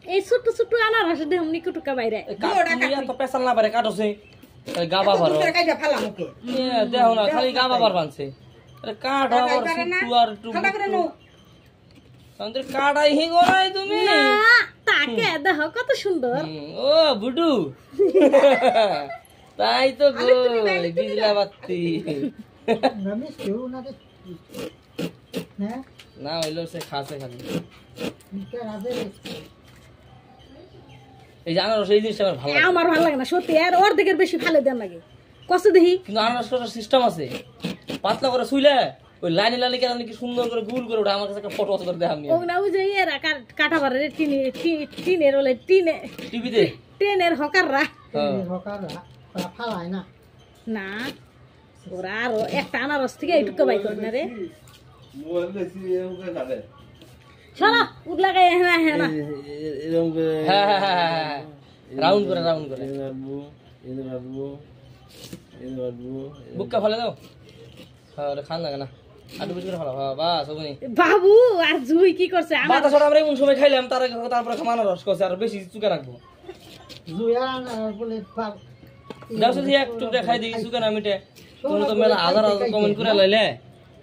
এই ছোট ছোট আনারস দেহ নিকুটুকা বাইরে কাটুয়া তো পেছাল না পারে কাটছে গাবা ভরো কাইটা ফালা মুখে দেখো না খালি গাবা ভর বানছে আরে কাট আবার সুটু আর টু আমাদের কাটাই হিগো নাই তুমি না তাকে দেখো কত সুন্দর ও বুডু তাই তো গো বিজলা বাতি রমেশ কেউ না রে হ্যাঁ না হইলো সে খাসে খালি নিকে রাজে এই আনারস এই জিনিসটা আমার ভালো লাগে আমার ভালো লাগে না সত্যি আর অর্ধেকের বেশি ভালো দেন লাগে কষ্ট দেখি কিন্তু আনারস করার সিস্টেম আছে পাতলা করে শুইলে ওই লাইনে লাইনে কেন কি সুন্দর করে গুল করে ওটা আমার কাছে একটা ফটো আছে করে দেখাম ও না ওই যে এরা কাটা পারে টিনের ওলে টিভিতে টেনের হকাররা হকারা ফালায় না না ওরা আরো একটা আনারস থেকে এইটুকু বাই করে না রে চলো উঠ লাগাই হ্যাঁ হ্যাঁ না হ্যাঁ রাউন্ড করে বুকটা ফেলে দাও হ্যাঁ খান লাগে না আটু বেশি করে ফেলা বাস হবে বাবু আর জুই কি করছে আমার বাতা ছড়া আমরা এমন সময় খাইলাম তারপরে খামানো রস করছে আর বেশি চুকে রাখবো জুয়া বলে দাও যদি একটু দেখাই দিই চুকে না মিটে তুমি তো মেলা হাজার কমেন্ট করে লাইলে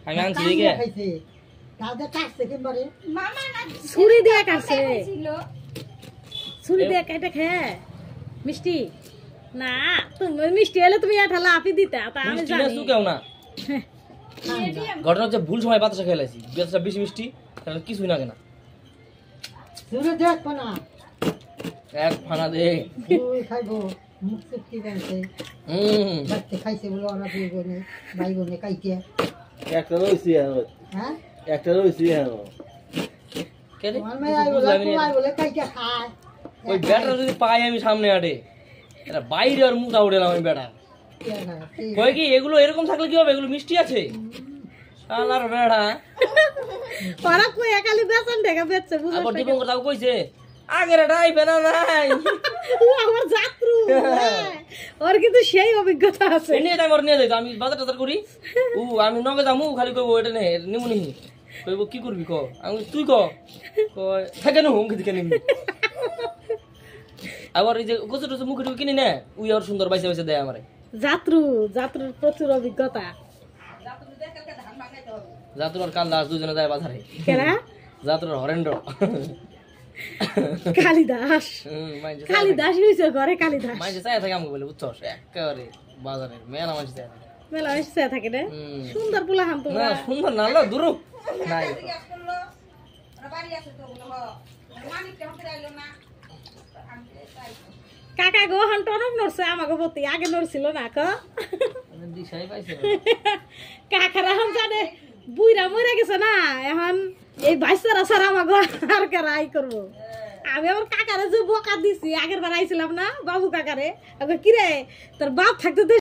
আমি আনছি দিকে তাদের কাছে কিনবারে মামা না ছুরি দিয়ে কাটছে ছিল ছুরি দিয়ে কেটে খেয়ে মিষ্টি না তুমি মিষ্টি এলে তুমি এটা লাফি দিতা তা আমি মিষ্টি না জানি চুকেও না ঘটনা হচ্ছে ভুল সময় বাতাসা খেলাইছি বাতাসা বেশি মিষ্টি তাহলে কিছুই লাগে না জুরে দেখবো না এক ফানা দে জুই খাইবো মুখ চুপকি বানছে বাচ্চা খাইছে বলে ওরা দুই বোনে ভাই বোনে খাইছে একটা রয়েছি হ্যাঁ একটা রয়েছি কেন তোমার মেয়ে আই বলে তোমার বলে খাইছে খায় ওই ব্যাটা যদি পাই আমি সামনে আটে এটা বাইরে আর মুখটা উঠে না আমি ব্যাটা কয় কি এগুলো এরকম থাকলে কি হবে এগুলো মিষ্টি আছে শালার বেড়া ওরা কই একালি বেচন ঢেকা বেচছে বুঝছ আবার দীপঙ্কর তাও কইছে আগের এটা আইবে না নাই ও আমার যাত্রু ওর কিন্তু সেই অভিজ্ঞতা আছে এনে টাইম ওর নিয়ে যাইতো আমি বাজার টাজার করি ও আমি নগে যামু খালি কইবো এটা নে নিমুনি কইবো কি করবি ক আমি তুই ক কয় থাকে না হুম দিকে নিমু আবার এই যে কচু টচু মুখে টুকে কিনি না উই আর সুন্দর বাইসে বাইসে দেয় আমারে যাত্রুর প্রচুর অভিজ্ঞতা যাত্রার আর কান্দাস দুজনে যায় বাজারে কেনা যাত্রার হরেন্দ্র কালিদাস হইছে ঘরে কালিদাস মাইসে চাই থাকে আমাকে বলে বুঝছস একেবারে বাজারের মেলা মাইসে চাই থাকে মেলা হইছে থাকে রে সুন্দর পোলাহান না তোমরা সুন্দর না লো দূর নাই বাড়ি আছে তো মানিক কেমন আইলো না কাকা গো হান টনক নড়ছে আমাকে প্রতি আগে নড়ছিল না ক দিশাই পাইছে কাকারা হান জানে বুইরা মরে গেছে না এখন এই বাইসারা সারা আমাকে আর কারা আই করবো আমি আমার কাকারে যে বকা দিছি আগের বার আইছিলাম না বাবু কাকারে কিরে তোর বাপ থাকতে